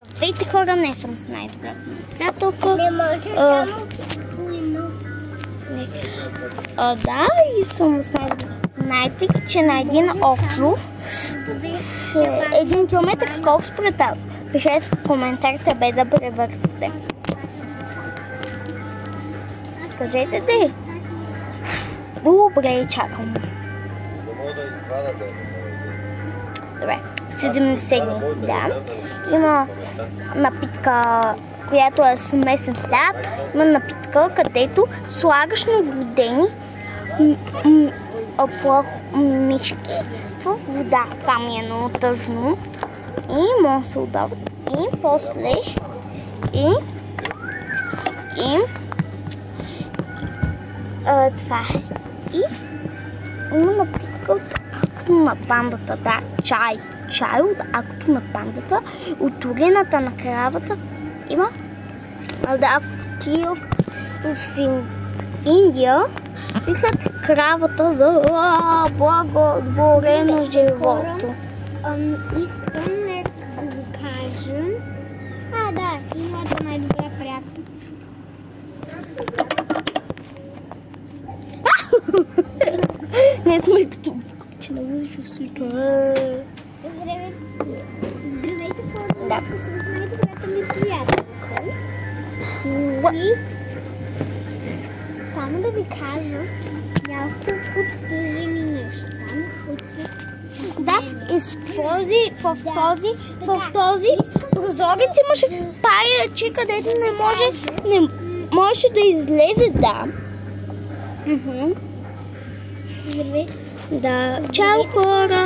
Здравейте хора, не съм с най-добрата приятелка. Не може само войно. Да, и съм с най-добрата. Знаете, че на един остров 1 километър колко според вас? Пишете в коментарите, без да превъртате. Кажете де. Добре, чакам. Добре, 70 дни, да. Има напитка, която е смесен хляб. Има напитка, където слагаш наводени мишки в вода. Това ми е много тъжно. И може да се отдават. И после това е. И има напитка от акото на пандата. Да, чай от акото на пандата. От урината на кравата има. Да, в Индия писат кравата за благотворено живото. Искам нещо да ви кажа. Да, и моята най-добра приятелка. Не сме като че наложи свито. Здравейте, хора! Аз съм с най-добрата ми приятелка. И само да ви кажа няколко тъжени неща, които са... Да, и в този прозорец имаше паяче, където не можеше да излезе, да. Здравейте! Да, чао хора!